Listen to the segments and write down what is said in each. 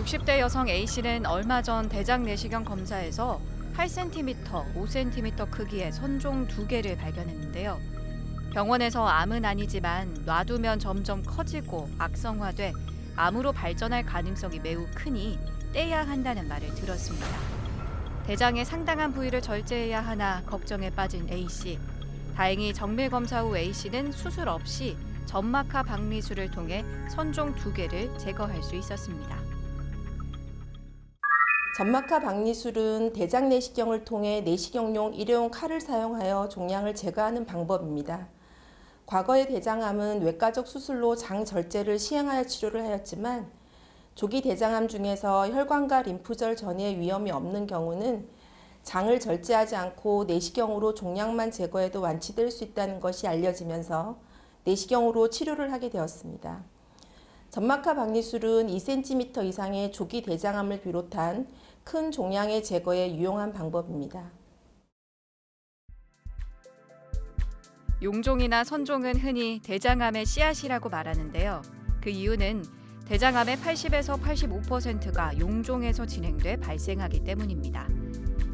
60대 여성 A씨는 얼마 전 대장 내시경 검사에서 8cm, 5cm 크기의 선종 2개를 발견했는데요. 병원에서 암은 아니지만 놔두면 점점 커지고 악성화돼 암으로 발전할 가능성이 매우 크니 떼야 한다는 말을 들었습니다. 대장의 상당한 부위를 절제해야 하나 걱정에 빠진 A씨. 다행히 정밀 검사 후 A씨는 수술 없이 점막하 박리술을 통해 선종 2개를 제거할 수 있었습니다. 점막하 박리술은 대장 내시경을 통해 내시경용 일회용 칼을 사용하여 종양을 제거하는 방법입니다. 과거의 대장암은 외과적 수술로 장 절제를 시행하여 치료를 하였지만 조기 대장암 중에서 혈관과 림프절 전이의 위험이 없는 경우는 장을 절제하지 않고 내시경으로 종양만 제거해도 완치될 수 있다는 것이 알려지면서 내시경으로 치료를 하게 되었습니다. 점막하 박리술은 2cm 이상의 조기 대장암을 비롯한 큰 종양의 제거에 유용한 방법입니다. 용종이나 선종은 흔히 대장암의 씨앗이라고 말하는데요. 그 이유는 대장암의 80에서 85%가 용종에서 진행돼 발생하기 때문입니다.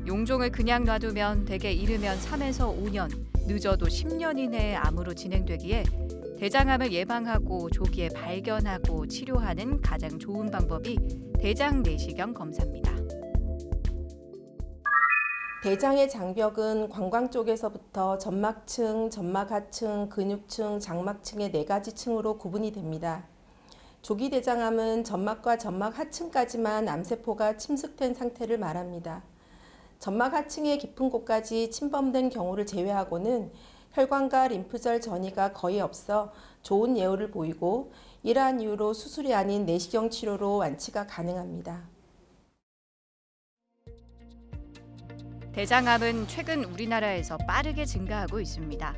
용종을 그냥 놔두면 대개 이르면 3에서 5년, 늦어도 10년 이내에 암으로 진행되기에 대장암을 예방하고 조기에 발견하고 치료하는 가장 좋은 방법이 대장 내시경 검사입니다. 대장의 장벽은 관광 쪽에서부터 점막층, 점막하층, 근육층, 장막층의 4가지 층으로 구분이 됩니다. 조기 대장암은 점막과 점막 하층까지만 암세포가 침습된 상태를 말합니다. 점막 하층의 깊은 곳까지 침범된 경우를 제외하고는 혈관과 림프절 전이가 거의 없어 좋은 예후를 보이고 이러한 이유로 수술이 아닌 내시경 치료로 완치가 가능합니다. 대장암은 최근 우리나라에서 빠르게 증가하고 있습니다.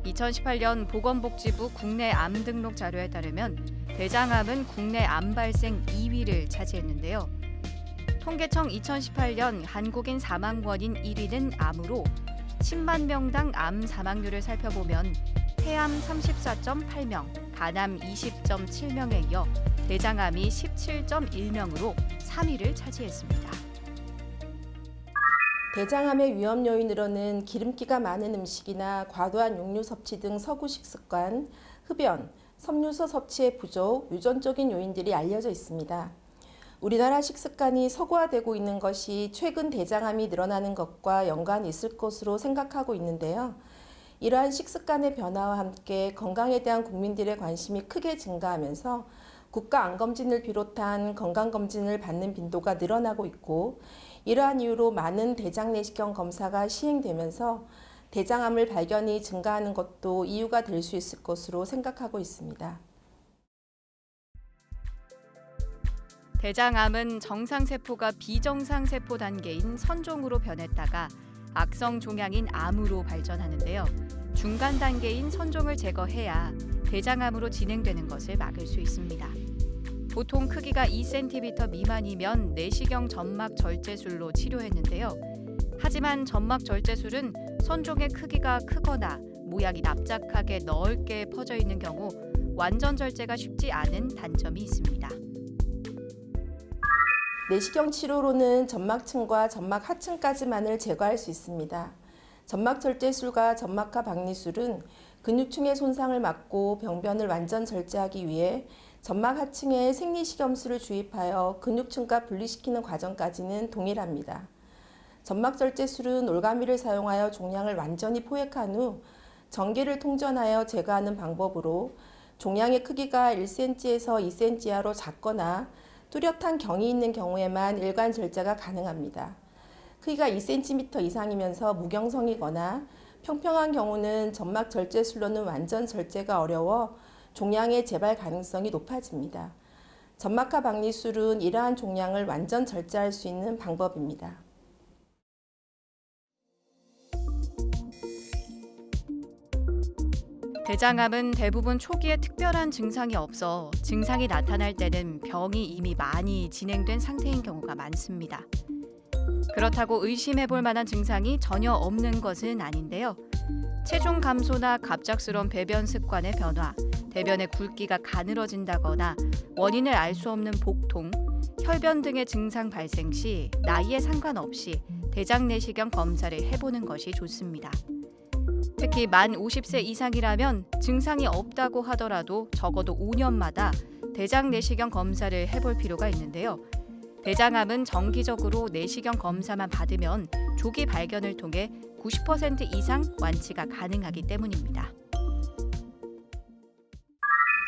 2018년 보건복지부 국내 암 등록 자료에 따르면 대장암은 국내 암 발생 2위를 차지했는데요. 통계청 2018년 한국인 사망 원인 1위는 암으로 10만 명당 암 사망률을 살펴보면 폐암 34.8명, 간암 20.7명에 이어 대장암이 17.1명으로 3위를 차지했습니다. 대장암의 위험 요인으로는 기름기가 많은 음식이나 과도한 육류 섭취 등 서구식 습관, 흡연, 섬유소 섭취의 부족, 유전적인 요인들이 알려져 있습니다. 우리나라 식습관이 서구화되고 있는 것이 최근 대장암이 늘어나는 것과 연관이 있을 것으로 생각하고 있는데요. 이러한 식습관의 변화와 함께 건강에 대한 국민들의 관심이 크게 증가하면서 국가암검진을 비롯한 건강검진을 받는 빈도가 늘어나고 있고 이러한 이유로 많은 대장 내시경 검사가 시행되면서 대장암을 발견이 증가하는 것도 이유가 될 수 있을 것으로 생각하고 있습니다. 대장암은 정상세포가 비정상세포 단계인 선종으로 변했다가 악성 종양인 암으로 발전하는데요. 중간 단계인 선종을 제거해야 대장암으로 진행되는 것을 막을 수 있습니다. 보통 크기가 2cm 미만이면 내시경 점막 절제술로 치료했는데요. 하지만 점막 절제술은 선종의 크기가 크거나 모양이 납작하게 넓게 퍼져 있는 경우 완전 절제가 쉽지 않은 단점이 있습니다. 내시경 치료로는 점막층과 점막 하층까지만을 제거할 수 있습니다. 점막 절제술과 점막하 박리술은 근육층의 손상을 막고 병변을 완전 절제하기 위해 점막 하층에 생리식염수를 주입하여 근육층과 분리시키는 과정까지는 동일합니다. 점막 절제술은 올가미를 사용하여 종양을 완전히 포획한 후 전기를 통전하여 제거하는 방법으로 종양의 크기가 1cm에서 2cm 이하로 작거나 뚜렷한 경이 있는 경우에만 일관 절제가 가능합니다. 크기가 2cm 이상이면서 무경성이거나 평평한 경우는 점막 절제술로는 완전 절제가 어려워 종양의 재발 가능성이 높아집니다. 점막하 박리술은 이러한 종양을 완전 절제할 수 있는 방법입니다. 대장암은 대부분 초기에 특별한 증상이 없어 증상이 나타날 때는 병이 이미 많이 진행된 상태인 경우가 많습니다. 그렇다고 의심해 볼 만한 증상이 전혀 없는 것은 아닌데요. 체중 감소나 갑작스러운 배변 습관의 변화, 대변의 굵기가 가늘어진다거나 원인을 알 수 없는 복통, 혈변 등의 증상 발생 시 나이에 상관없이 대장 내시경 검사를 해보는 것이 좋습니다. 특히 만 50세 이상이라면 증상이 없다고 하더라도 적어도 5년마다 대장 내시경 검사를 해볼 필요가 있는데요. 대장암은 정기적으로 내시경 검사만 받으면 조기 발견을 통해 90% 이상 완치가 가능하기 때문입니다.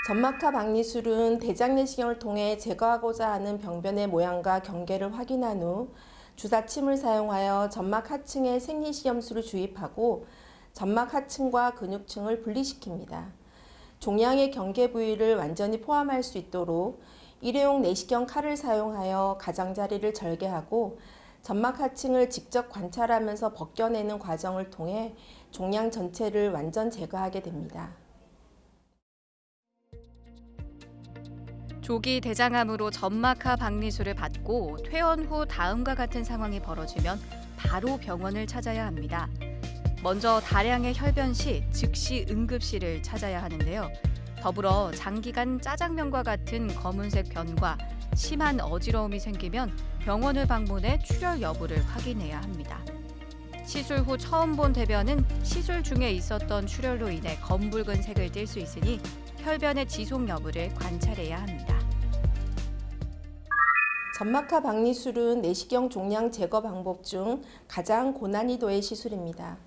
점막하 박리술은 대장 내시경을 통해 제거하고자 하는 병변의 모양과 경계를 확인한 후 주사침을 사용하여 점막 하층에 생리식염수를 주입하고 점막 하층과 근육층을 분리시킵니다. 종양의 경계 부위를 완전히 포함할 수 있도록 일회용 내시경 칼을 사용하여 가장자리를 절개하고 점막 하층을 직접 관찰하면서 벗겨내는 과정을 통해 종양 전체를 완전 제거하게 됩니다. 조기 대장암으로 점막하 박리술을 받고 퇴원 후 다음과 같은 상황이 벌어지면 바로 병원을 찾아야 합니다. 먼저 다량의 혈변 시 즉시 응급실을 찾아야 하는데요. 더불어 장기간 짜장면과 같은 검은색 변과 심한 어지러움이 생기면 병원을 방문해 출혈 여부를 확인해야 합니다. 시술 후 처음 본 대변은 시술 중에 있었던 출혈로 인해 검붉은 색을 띨 수 있으니 혈변의 지속 여부를 관찰해야 합니다. 점막하 박리술은 내시경 종양 제거 방법 중 가장 고난이도의 시술입니다.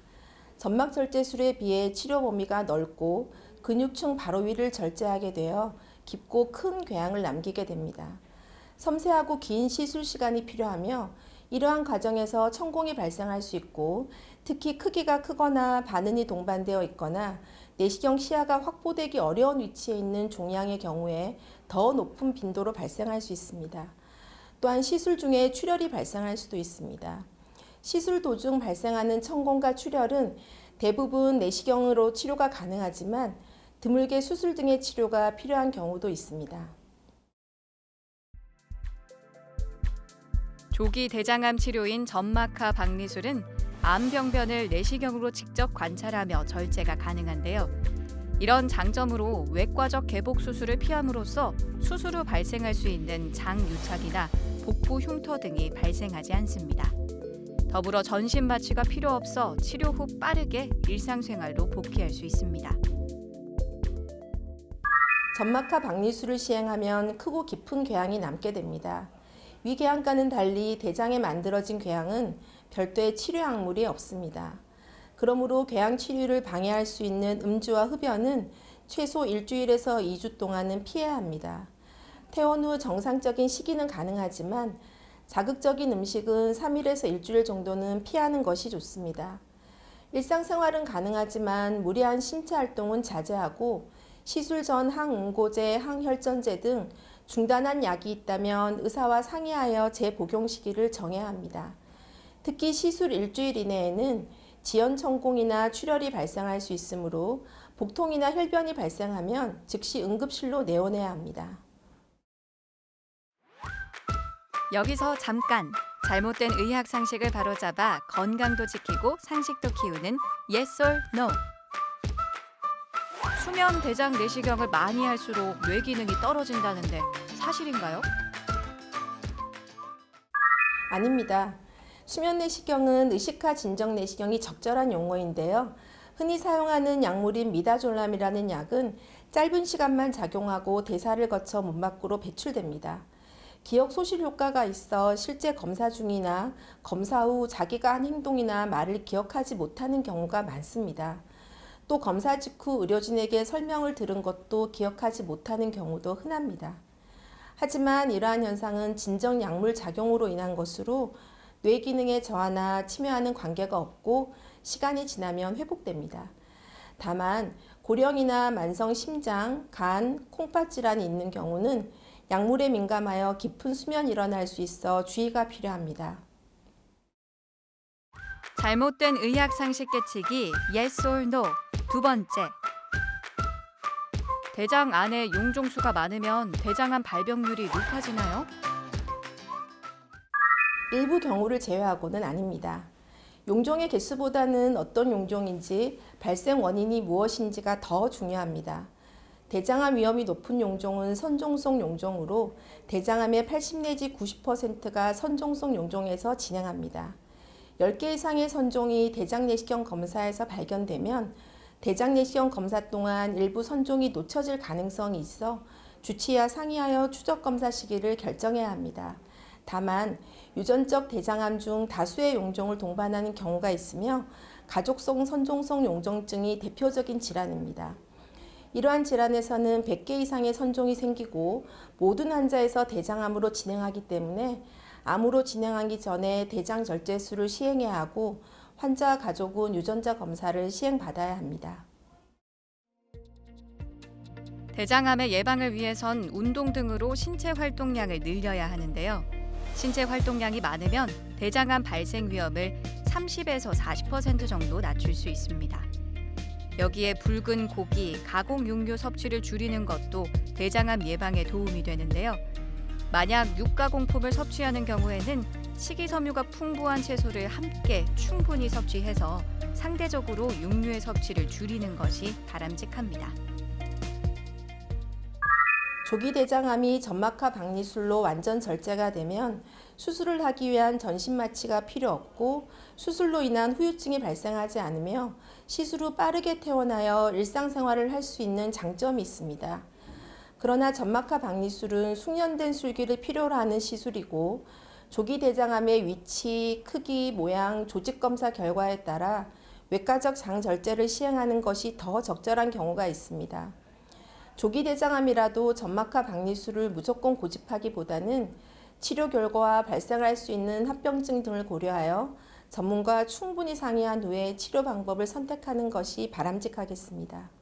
점막 절제술에 비해 치료 범위가 넓고 근육층 바로 위를 절제하게 되어 깊고 큰 궤양을 남기게 됩니다. 섬세하고 긴 시술 시간이 필요하며 이러한 과정에서 천공이 발생할 수 있고 특히 크기가 크거나 반은이 동반되어 있거나 내시경 시야가 확보되기 어려운 위치에 있는 종양의 경우에 더 높은 빈도로 발생할 수 있습니다. 또한 시술 중에 출혈이 발생할 수도 있습니다. 시술 도중 발생하는 천공과 출혈은 대부분 내시경으로 치료가 가능하지만 드물게 수술 등의 치료가 필요한 경우도 있습니다. 조기 대장암 치료인 점막하 박리술은 암병변을 내시경으로 직접 관찰하며 절제가 가능한데요. 이런 장점으로 외과적 개복 수술을 피함으로써 수술 후 발생할 수 있는 장유착이나 복부 흉터 등이 발생하지 않습니다. 더불어 전신 마취가 필요 없어 치료 후 빠르게 일상생활로 복귀할 수 있습니다. 점막하 박리술을 시행하면 크고 깊은 궤양이 남게 됩니다. 위궤양과는 달리 대장에 만들어진 궤양은 별도의 치료 약물이 없습니다. 그러므로 궤양 치료를 방해할 수 있는 음주와 흡연은 최소 일주일에서 2주 동안은 피해야 합니다. 퇴원 후 정상적인 식이는 가능하지만 자극적인 음식은 3일에서 일주일 정도는 피하는 것이 좋습니다. 일상생활은 가능하지만 무리한 신체 활동은 자제하고 시술 전 항응고제, 항혈전제 등 중단한 약이 있다면 의사와 상의하여 재복용 시기를 정해야 합니다. 특히 시술 일주일 이내에는 지연천공이나 출혈이 발생할 수 있으므로 복통이나 혈변이 발생하면 즉시 응급실로 내원해야 합니다. 여기서 잠깐 잘못된 의학 상식을 바로잡아 건강도 지키고 상식도 키우는 Yes or No. 수면 대장 내시경을 많이 할수록 뇌 기능이 떨어진다는데 사실인가요? 아닙니다. 수면 내시경은 의식화 진정 내시경이 적절한 용어인데요. 흔히 사용하는 약물인 미다졸람이라는 약은 짧은 시간만 작용하고 대사를 거쳐 몸 밖으로 배출됩니다. 기억 소실 효과가 있어 실제 검사 중이나 검사 후 자기가 한 행동이나 말을 기억하지 못하는 경우가 많습니다. 또 검사 직후 의료진에게 설명을 들은 것도 기억하지 못하는 경우도 흔합니다. 하지만 이러한 현상은 진정 약물 작용으로 인한 것으로 뇌 기능의 저하나 침해와는 관계가 없고 시간이 지나면 회복됩니다. 다만 고령이나 만성 심장, 간, 콩팥 질환이 있는 경우는 약물에 민감하여 깊은 수면이 일어날 수 있어 주의가 필요합니다. 잘못된 의학 상식 깨치기 Yes or No. 두 번째. 대장 안에 용종수가 많으면 대장암 발병률이 높아지나요? 일부 경우를 제외하고는 아닙니다. 용종의 개수보다는 어떤 용종인지 발생 원인이 무엇인지가 더 중요합니다. 대장암 위험이 높은 용종은 선종성 용종으로 대장암의 80 내지 90%가 선종성 용종에서 진행합니다. 10개 이상의 선종이 대장내시경 검사에서 발견되면 대장내시경 검사 동안 일부 선종이 놓쳐질 가능성이 있어 주치의와 상의하여 추적 검사 시기를 결정해야 합니다. 다만 유전적 대장암 중 다수의 용종을 동반하는 경우가 있으며 가족성 선종성 용종증이 대표적인 질환입니다. 이러한 질환에서는 100개 이상의 선종이 생기고 모든 환자에서 대장암으로 진행하기 때문에 암으로 진행하기 전에 대장 절제술을 시행해야 하고 환자와 가족은 유전자 검사를 시행받아야 합니다. 대장암의 예방을 위해선 운동 등으로 신체 활동량을 늘려야 하는데요. 신체 활동량이 많으면 대장암 발생 위험을 30에서 40% 정도 낮출 수 있습니다. 여기에 붉은 고기, 가공 육류 섭취를 줄이는 것도 대장암 예방에 도움이 되는데요. 만약 육가공품을 섭취하는 경우에는 식이섬유가 풍부한 채소를 함께 충분히 섭취해서 상대적으로 육류의 섭취를 줄이는 것이 바람직합니다. 조기 대장암이 점막하 박리술로 완전 절제가 되면 수술을 하기 위한 전신 마취가 필요 없고 수술로 인한 후유증이 발생하지 않으며 시술 후 빠르게 퇴원하여 일상생활을 할 수 있는 장점이 있습니다. 그러나 점막하 박리술은 숙련된 술기를 필요로 하는 시술이고 조기 대장암의 위치, 크기, 모양, 조직 검사 결과에 따라 외과적 장 절제를 시행하는 것이 더 적절한 경우가 있습니다. 조기 대장암이라도 점막하 박리술을 무조건 고집하기보다는 치료 결과와 발생할 수 있는 합병증 등을 고려하여 전문가와 충분히 상의한 후에 치료 방법을 선택하는 것이 바람직하겠습니다.